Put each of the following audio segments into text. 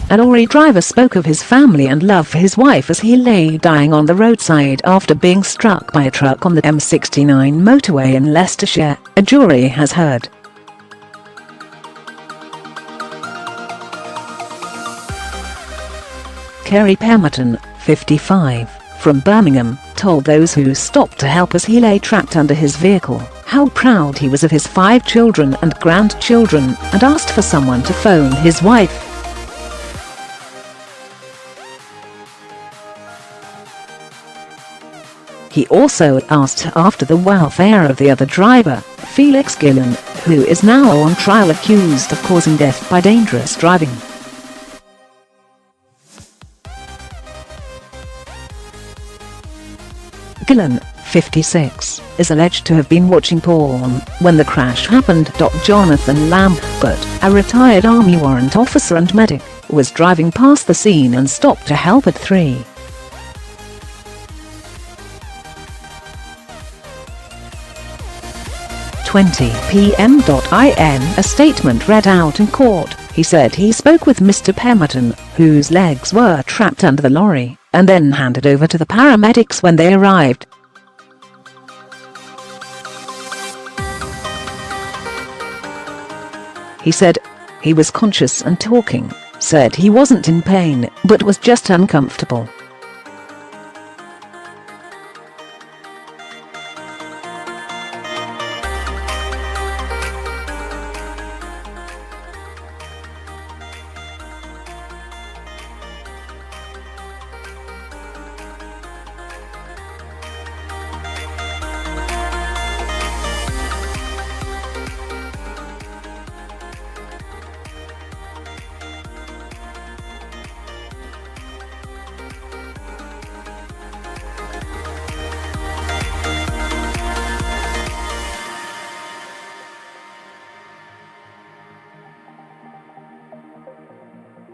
A lorry driver spoke of his family and love for his wife as he lay dying on the roadside after being struck by a truck on the M69 motorway in Leicestershire, a jury has heard. Mr Pemberton, 55, from Birmingham, told those who stopped to help as he lay trapped under his vehicle how proud he was of his 5 children and grandchildren, and asked for someone to phone his wife. He also asked after the welfare of the other driver, Felix Gillon, who is now on trial accused of causing death by dangerous driving. Gillon, 56, is alleged to have been watching porn when the crash happened. Jonathan Lambert, a retired army warrant officer and medic, was driving past the scene and stopped to help at 3:20 p.m. In a statement read out in court, he said he spoke with Mr Pemberton, whose legs were trapped under the lorry, and then handed over to the paramedics when they arrived. He said he was conscious and talking, said he wasn't in pain but was just uncomfortable.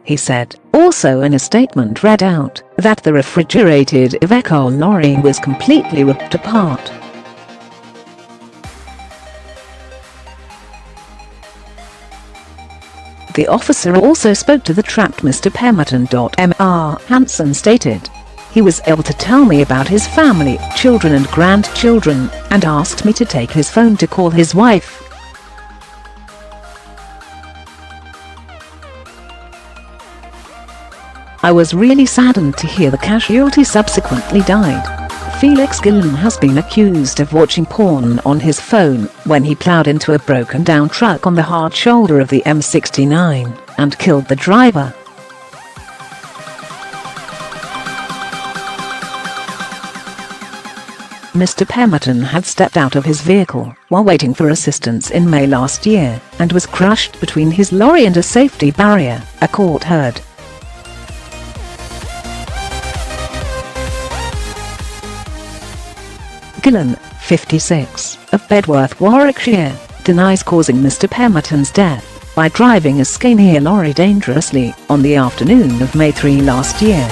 He said, also in a statement read out, that the refrigerated Iveco lorry was completely ripped apart. The officer also spoke to the trapped Mr Pemberton.Mr Hanson, stated, he was able to tell me about his family, children and grandchildren, and asked me to take his phone to call his wife. I was really saddened to hear the casualty subsequently died. Felix Gillon has been accused of watching porn on his phone when he ploughed into a broken-down truck on the hard shoulder of the M69 and killed the driver. Mr Pemberton had stepped out of his vehicle while waiting for assistance in May last year and was crushed between his lorry and a safety barrier, a court heard. Gillon, 56, of Bedworth, Warwickshire, denies causing Mr Pemberton's death by driving a scene.The lorry dangerously on the afternoon of May 3 last year.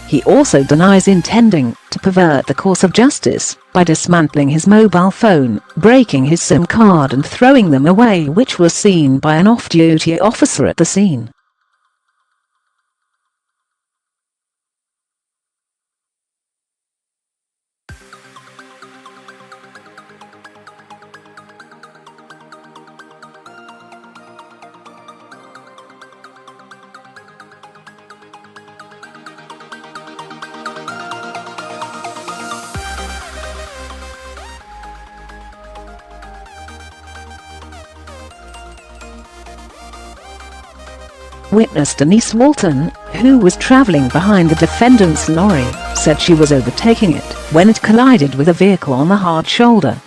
He also denies intending to pervert the course of justice by dismantling his mobile phone, breaking his SIM card and throwing them away, which was seen by an off-duty officer at the scene. Witness Ms Walton, who was travelling behind the defendant's lorry, said she was overtaking it when it collided with a vehicle on the hard shoulder.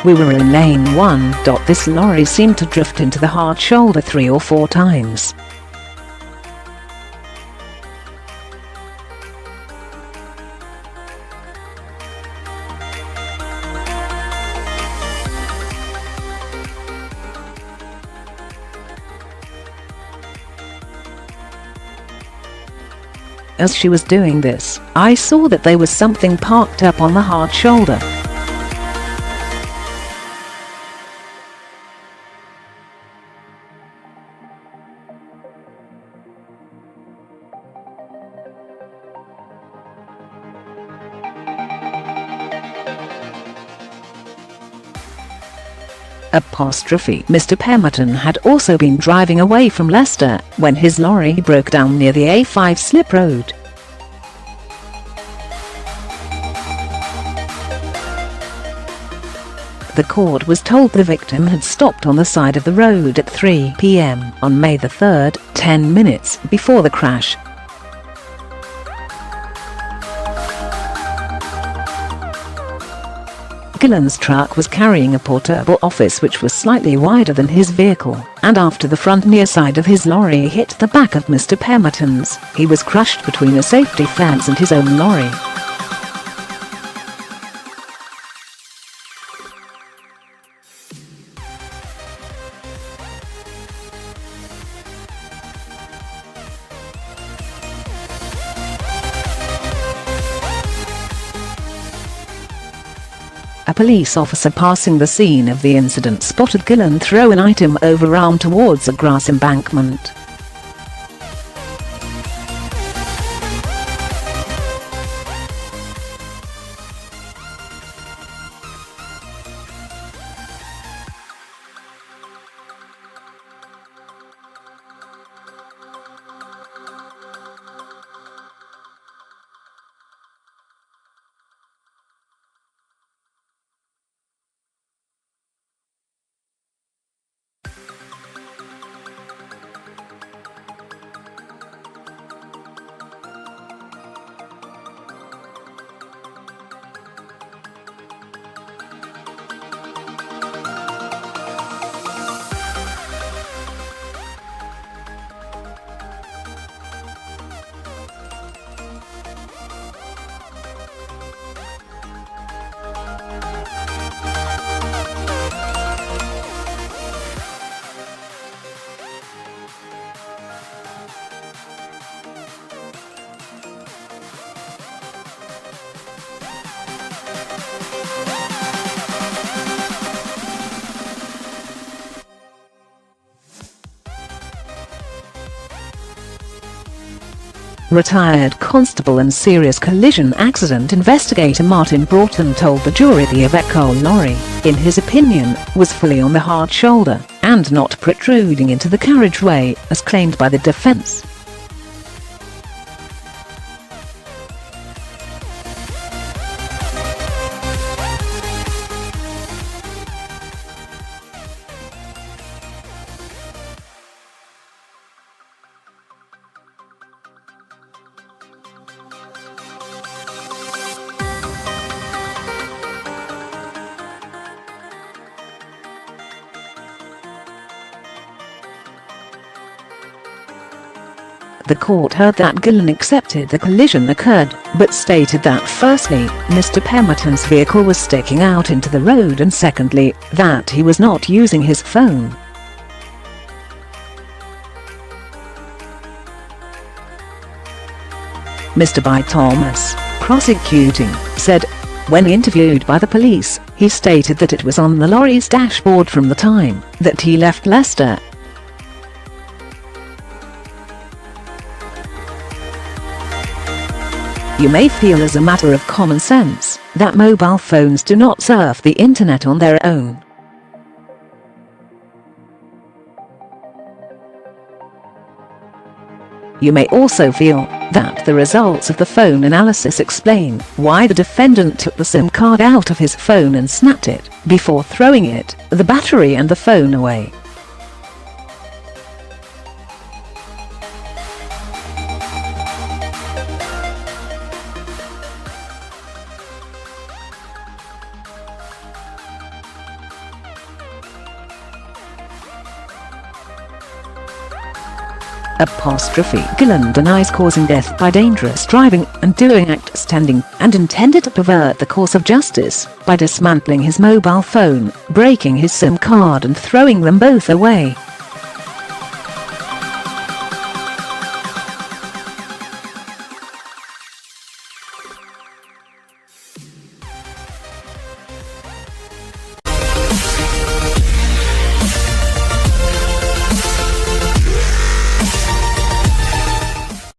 We were in lane 1. This lorry seemed to drift into the hard shoulder 3 or 4 times. As she was doing this, I saw that there was something parked up on the hard shoulder. Mr Pemberton had also been driving away from Leicester when his lorry broke down near the A5 slip road. The court was told the victim had stopped on the side of the road at 3 p.m. on May the 3rd, 10 minutes before the crash. Gillon's truck was carrying a portable office which was slightly wider than his vehicle, and after the front near side of his lorry hit the back of Mr Pemberton's, he was crushed between a safety fence and his own lorry. A police officer passing the scene of the incident spotted Gillon throw an item overarm towards a grass embankment. Retired constable and serious collision accident investigator Martin Broughton told the jury the Iveco lorry, in his opinion, was fully on the hard shoulder and not protruding into the carriageway, as claimed by the defence. The court heard that Gillon accepted the collision occurred, but stated that firstly, Mr Pemberton's vehicle was sticking out into the road and secondly, that he was not using his phone. Mr Thomas, prosecuting, said, when interviewed by the police, he stated that it was on the lorry's dashboard from the time that he left Leicester. You may feel as a matter of common sense that mobile phones do not surf the internet on their own. You may also feel that the results of the phone analysis explain why the defendant took the SIM card out of his phone and snapped it before throwing it, the battery and the phone away. Gillon denies causing death by dangerous driving and doing act standing, and intended to pervert the course of justice by dismantling his mobile phone, breaking his SIM card and throwing them both away.